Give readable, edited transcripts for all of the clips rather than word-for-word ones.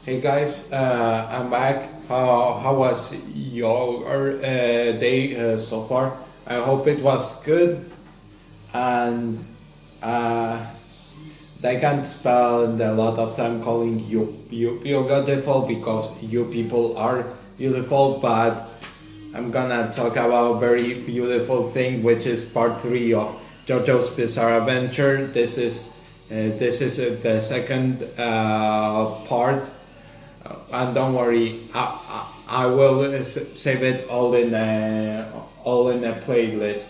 Hey guys, I'm back. How was your day so far? I hope it was good, and uh, they can't spend a lot of time calling you beautiful because you people are beautiful. But I'm gonna talk about a very beautiful thing, which is part three of JoJo's Bizarre Adventure. This is the second part, and don't worry, I will save it all in a playlist.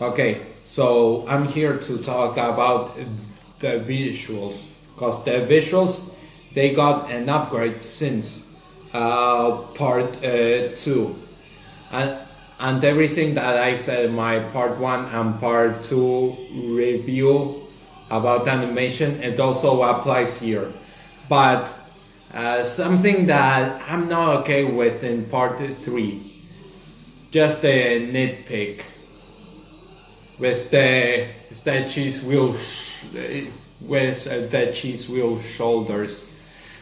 Okay, so I'm here to talk about the visuals, because the visuals, they got an upgrade since part two, and everything that I said in my part one and part two review about animation, it also applies here. But something that I'm not okay with in part three, just a nitpick, with the cheese wheel shoulders,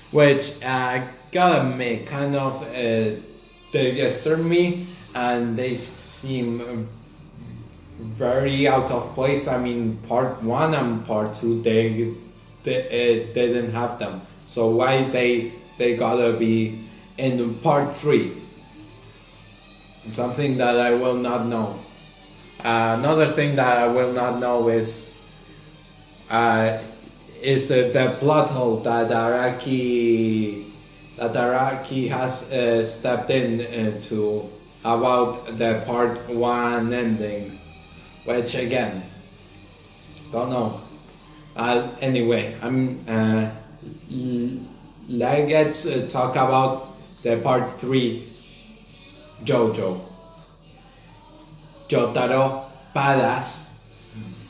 which gotta make kind of disturb me, and they seem very out of place. I mean, part one and part two, they didn't have them, so why they gotta be in part three? Something that I will not know. Another thing that I will not know is the plot hole that Araki has stepped in to about the part one ending, which again, don't know. Anyway, let's talk about the part three, JoJo. Jotaro Badass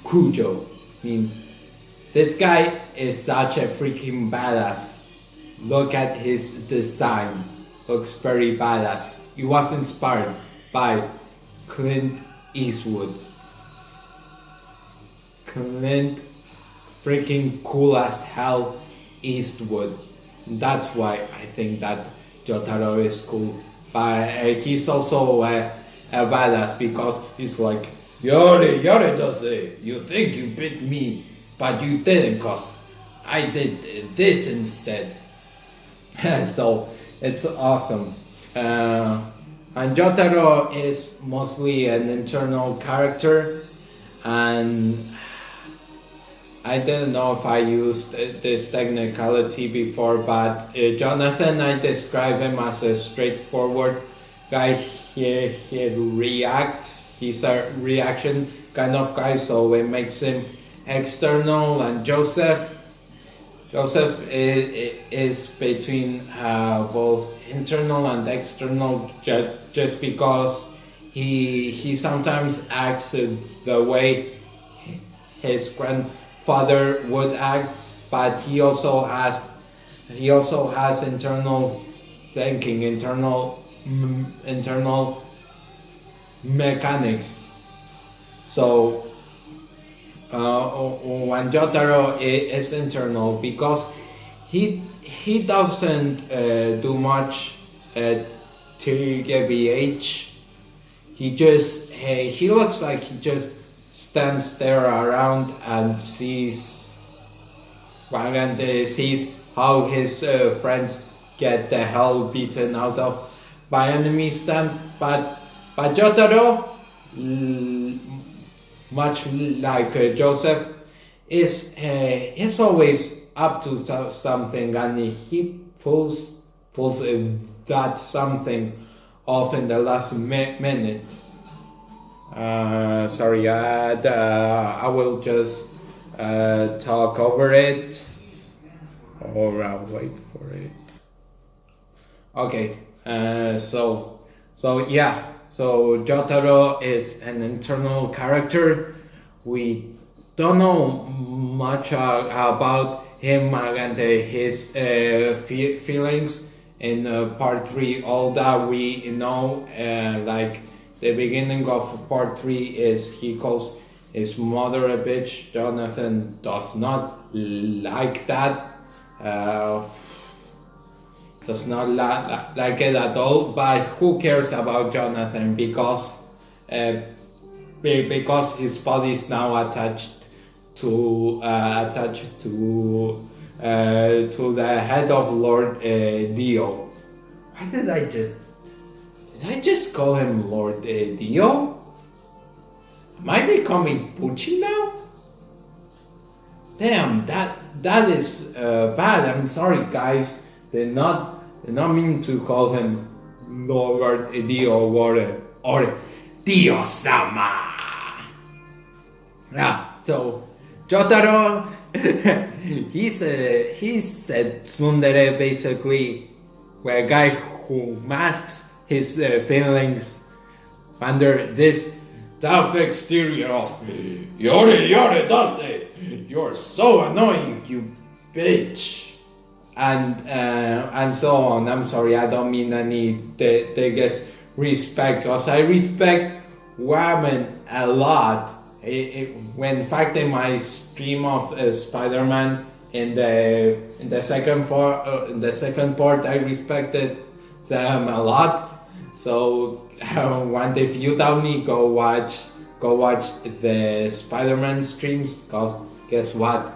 Kujo. I mean, this guy is such a freaking badass. Look at his design. Looks very badass. He was inspired by Clint Eastwood. Clint freaking cool as hell Eastwood. That's why I think that Jotaro is cool. But he's also a badass, because he's like, Yore does it. You think you beat me, but you didn't, cause I did this instead. So it's awesome. And Jotaro is mostly an internal character, and I didn't know if I used this technicality before, but Jonathan, I describe him as a straightforward guy. He reacts, he's a reaction kind of guy, so it makes him external. And Joseph is between both internal and external, just because he sometimes acts the way his grandfather would act, but he also has internal thinking, internal mechanics. So when Jotaro is internal, because he doesn't do much TBH. He looks like he just stands there around and sees how his friends get the hell beaten out of by enemy stands. But Jotaro, much like Joseph, is always up to something, and he pulls that something off in the last minute. Sorry, I will just talk over it, or I'll wait for it. Okay, so Jotaro is an internal character. We don't know much about him and his feelings in part three. All that we know, like the beginning of part three, is he calls his mother a bitch. Jonathan does not like that. Uh, does not like it at all. But who cares about Jonathan? Because his body is now attached to the head of Lord Dio. Why did I just call him Lord Dio? Am I becoming Pucci now? Damn, that is bad. I'm sorry, guys. They're not mean to call him Lord Dio or Dio-sama. Yeah. So Jotaro, he's a tsundere, basically, a guy who masks his feelings under this tough exterior of yore dase. You're so annoying, you bitch, and so on. I'm sorry, I don't mean any disrespect, because I respect women a lot. In fact, in my stream of Spider-Man, in the second part, I respected them a lot. So if you doubt me, go watch the Spider-Man streams. Cause guess what?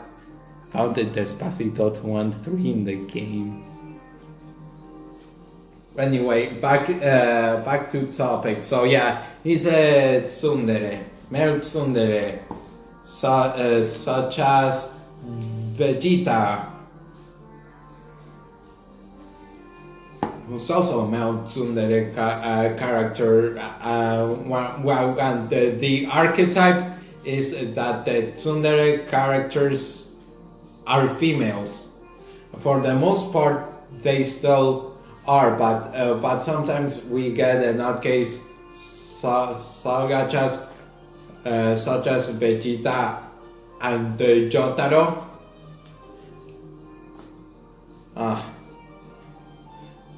Counted Despacito 2-3 in the game. Anyway, back to topic. So yeah, he's a tsundere. Male tsundere, such as Vegeta, who's also a male tsundere character. And the archetype is that the tsundere characters are females. For the most part, they still are, but sometimes we get an odd case, such as Vegeta and Jotaro.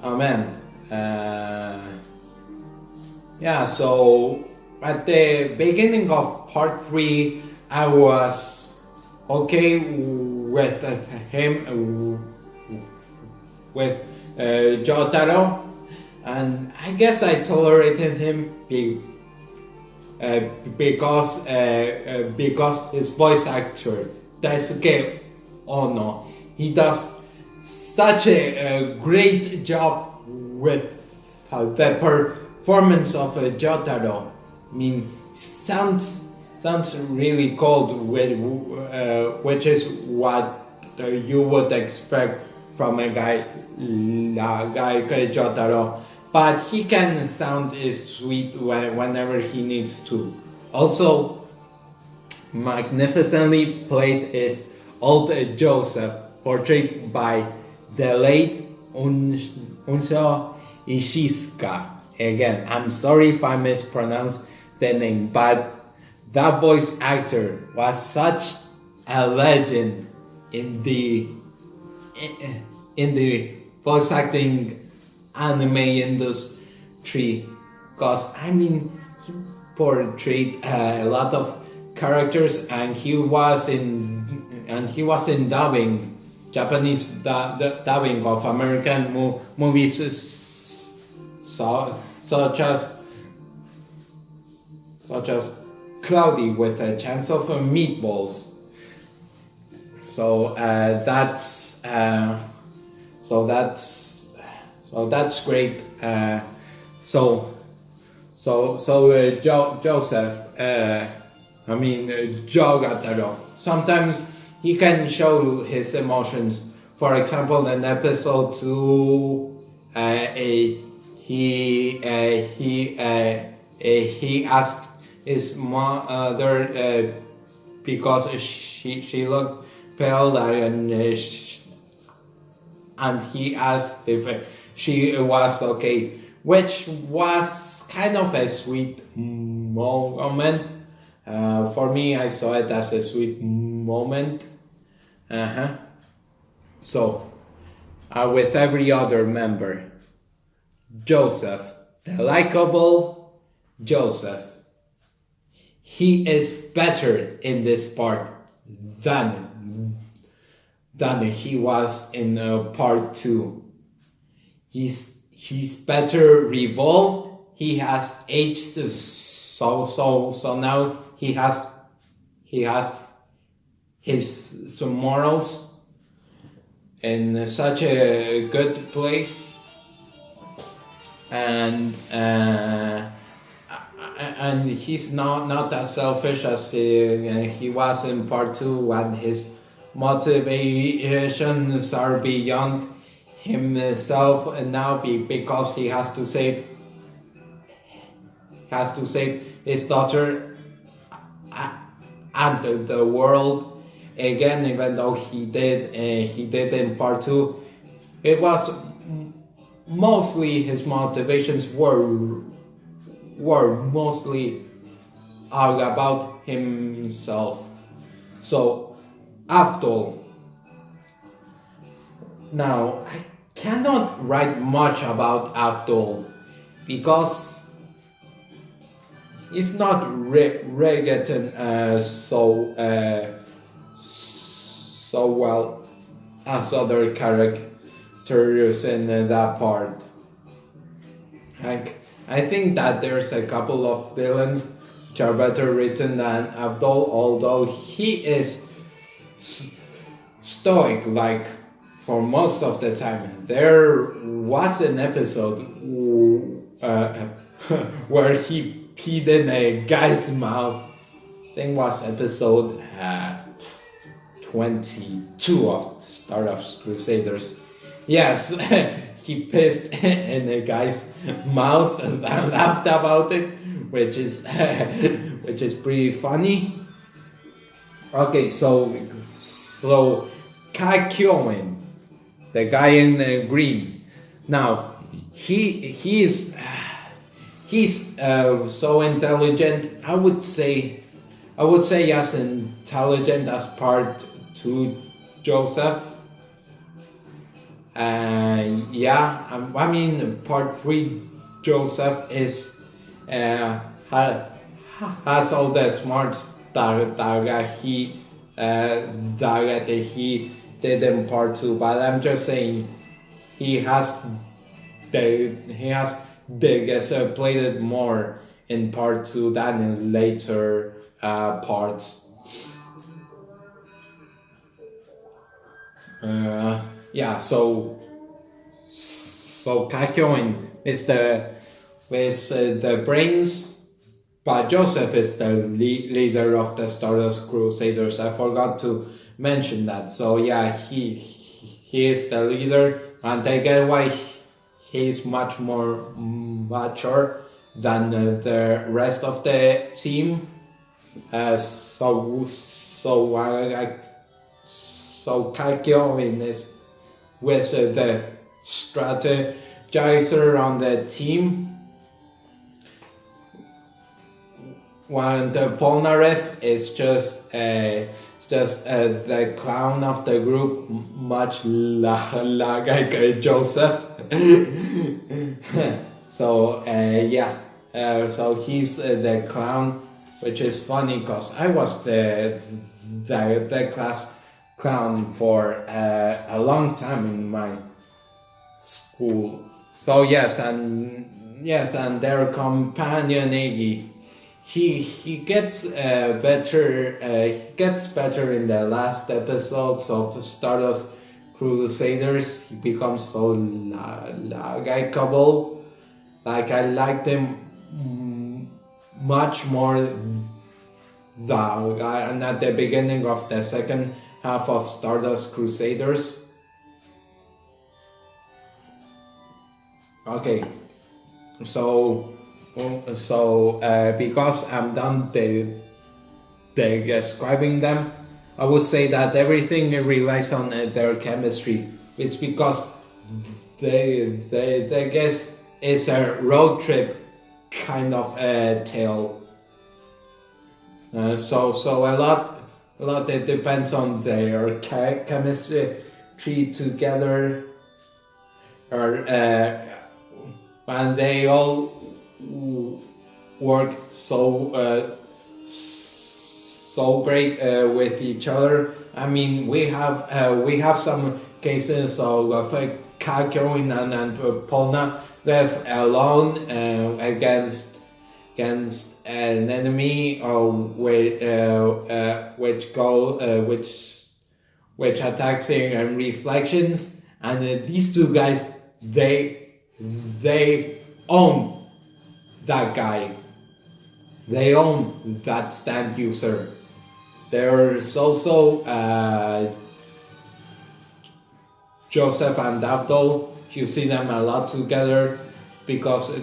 Oh man. Yeah, so at the beginning of part 3, I was okay with him, with Jotaro, and I guess I tolerated him because his voice actor Daisuke Ono, he does such a great job with the performance of Jotaro. I mean, sounds really cold, which is what you would expect from a guy like Jotaro. But he can sound sweet whenever he needs to. Also, magnificently played is old Joseph, portrayed by the late Unsho Ishizuka. Again, I'm sorry if I mispronounced the name, but that voice actor was such a legend in the voice acting anime industry, because I mean, he portrayed a lot of characters, and he was in dubbing, Japanese dubbing of American movies, such as Cloudy with a Chance of Meatballs. So that's great. Joseph, Jogataro. Sometimes he can show his emotions. For example, in episode 2, he asked his mother because she looked pale, and he asked if she was okay, which was kind of a sweet moment. For me, I saw it as a sweet moment. So, with every other member, Joseph, the likable Joseph, he is better in this part than than he was in part 2. He's better revolved. He has aged so now he has his some morals in such a good place, and he's not as selfish as he was in part 2, and his motivations are beyond himself, and now because he has to save his daughter and the world again. Even though he did in part 2, it was mostly his motivations were mostly all about himself. So Abdul, now I cannot write much about Abdul because it's not written so well as other characters in that part. I think that there's a couple of villains which are better written than Abdul, although he is stoic like for most of the time. There was an episode where he peed in a guy's mouth. I think it was episode 22 of Stardust Crusaders. Yes, he pissed in a guy's mouth and laughed about it, which is pretty funny. Okay, so Kakyoin, the guy in the green. Now he's so intelligent. I would say as intelligent as part 2 Joseph. I mean part 3 Joseph is has all the smarts that he did in part 2, but I'm just saying he has played it more in part 2 than in later parts. So Kakyoin is the brains, but Joseph is the leader of the Stardust Crusaders. I forgot to mention that. So yeah, he is the leader, and I get why he's much more mature than the rest of the team. So Kakyoin is with the strategizer on the team, while the Polnareff is just the clown of the group, much like Joseph. So so he's the clown, which is funny because I was the class clown for a long time in my school. So and their companion Iggy, he gets better. He gets better in the last episodes of Stardust Crusaders. He becomes so likable. Like I liked him much more than at the beginning of the second half of Stardust Crusaders. Okay, so because I'm done describing them, I would say that everything relies on their chemistry. It's because they guess it's a road trip kind of tale. So a lot it depends on their chemistry together, or and they all work so great with each other, I mean, we have some cases of Kakyoin and Polna left alone against an enemy which attacks in reflections, and these two guys they own that guy. They own that stand user. There's also Joseph and Davdol. You see them a lot together because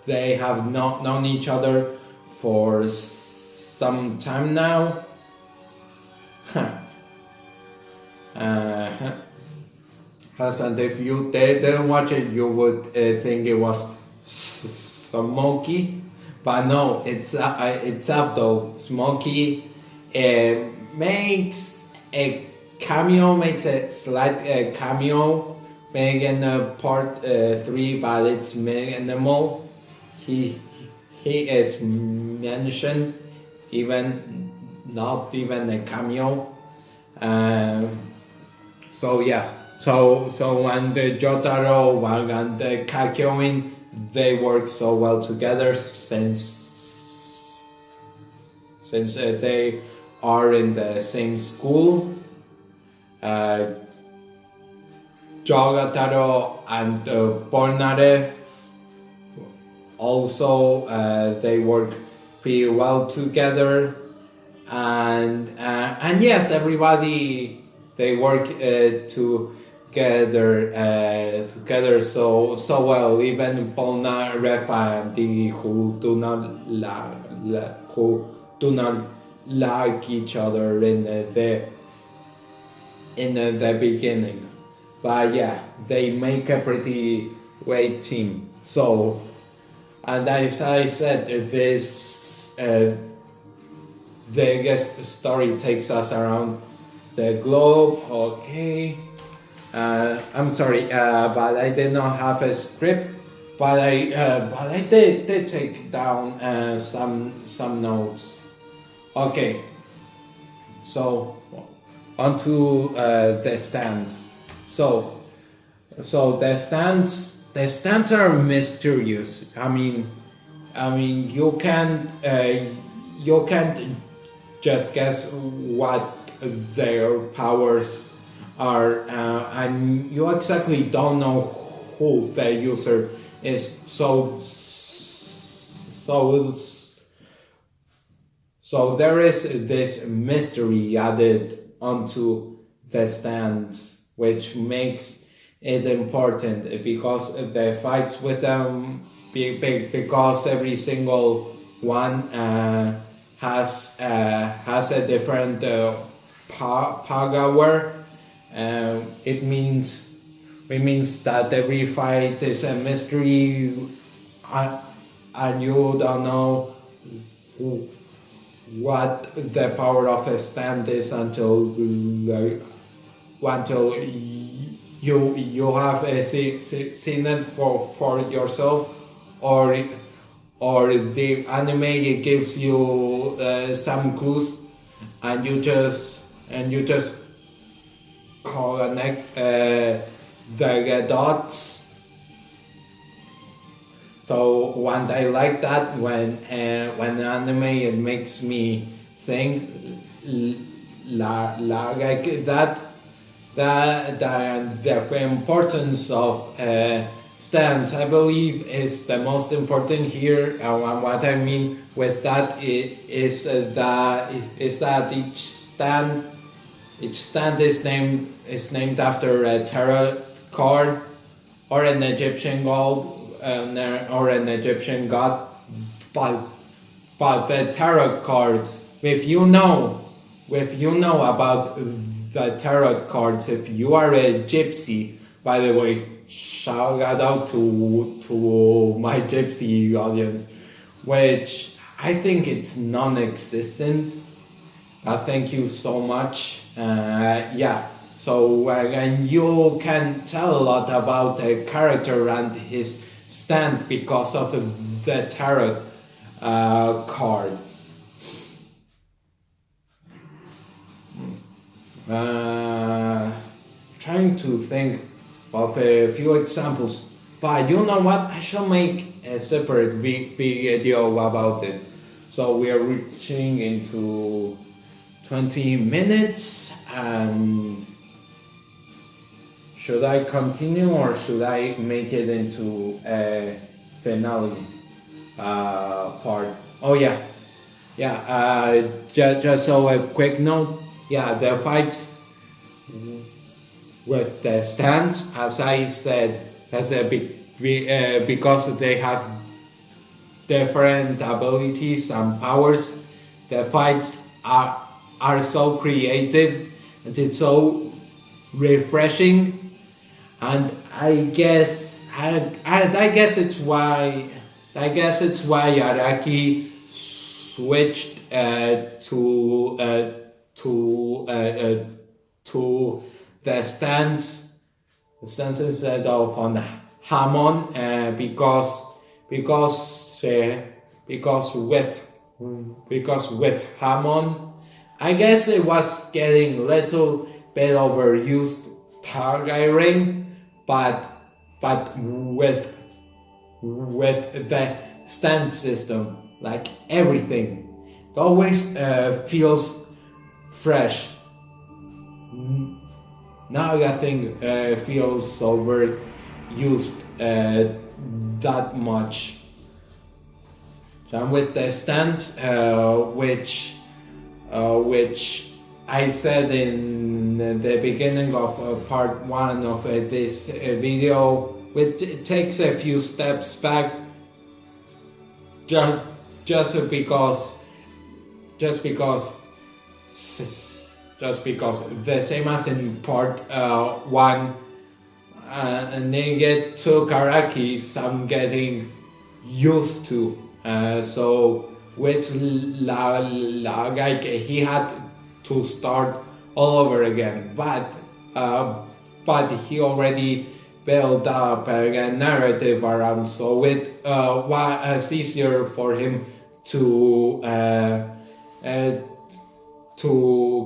they have not known each other for some time now. And if you didn't watch it, you would think it was Smokey, but no, it's Abdul. Smokey makes a slight cameo, making part 3, but it's minimal. He is mentioned, even not even a cameo. So yeah. So when the Jotaro and the Kakyoin, they work so well together since they are in the same school. Jotaro and Polnareff also they work pretty well together, and yes, everybody they work together so well. Even Polnareff and Digi, who do not like each other in the beginning, but yeah, they make a pretty great team. So, and as I said, this the guest story takes us around the globe. Okay. I'm sorry, but I did not have a script, but I did take down some notes. Okay, so onto the stands. So the stands are mysterious. I mean you can't just guess what their powers are, and you exactly don't know who the user is. So there is this mystery added onto the stands, which makes it important, because the fights with them, because every single one has a different power. It means that every fight is a mystery, and you don't know what the power of a stand is until you have seen it for yourself, or the anime gives you some clues, and you just connect the dots. So when I like that, when anime, it makes me think like that the importance of stands, I believe, is the most important here. And what I mean with that is that each stand is named after a tarot card or an Egyptian god, or an Egyptian god. But the tarot cards, if you know about the tarot cards, if you are a gypsy, by the way, shout out to my gypsy audience, which I think it's non-existent. Thank you so much. Yeah. So and you can tell a lot about a character and his stand because of the tarot card. Uh, Trying to think of a few examples, but you know what? I shall make a separate video about it. So we are reaching into 20 minutes, and should I continue or should I make it into a finale part? Oh yeah, yeah. Just so a quick note. Yeah, the fights with the stands, as I said, because they have different abilities and powers. The fights are so creative and it's so refreshing, and I guess it's why Araki switched to the stance instead of on Hamon, because with Hamon, I guess it was getting a little bit overused targeting, but with the stand system, like everything, it always feels fresh. Now nothing feels overused that much. And with the stands, which I said in the beginning of part 1 of this video, it takes a few steps back, just because the same as in part 1, and then get to Karaki, I'm getting used to. So with like he had to start all over again, but he already built up a narrative around, so it was easier for him to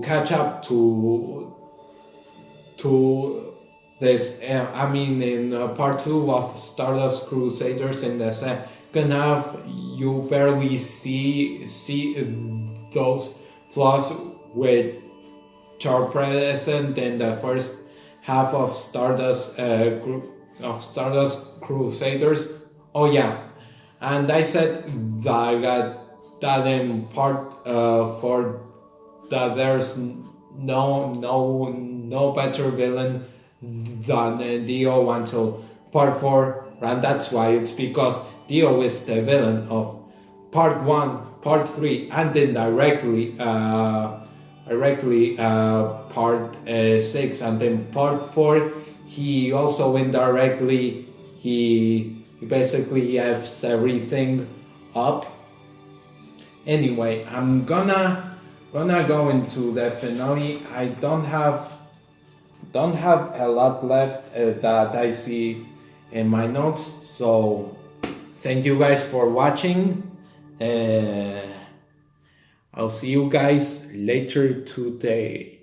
catch up to this. I mean, in part 2 of Stardust Crusaders, in the second half, you barely see those flaws which are present in the first half of Stardust Crusaders. Oh yeah, and I said that in part 4, that there's no better villain than Dio until part 4, and that's why it's because Dio is the villain of part 1, part 3, and indirectly part 6, and then part 4 he also indirectly he basically F's everything up. Anyway, I'm gonna go into the finale. I don't have a lot left that I see in my notes, so thank you guys for watching. I'll see you guys later today.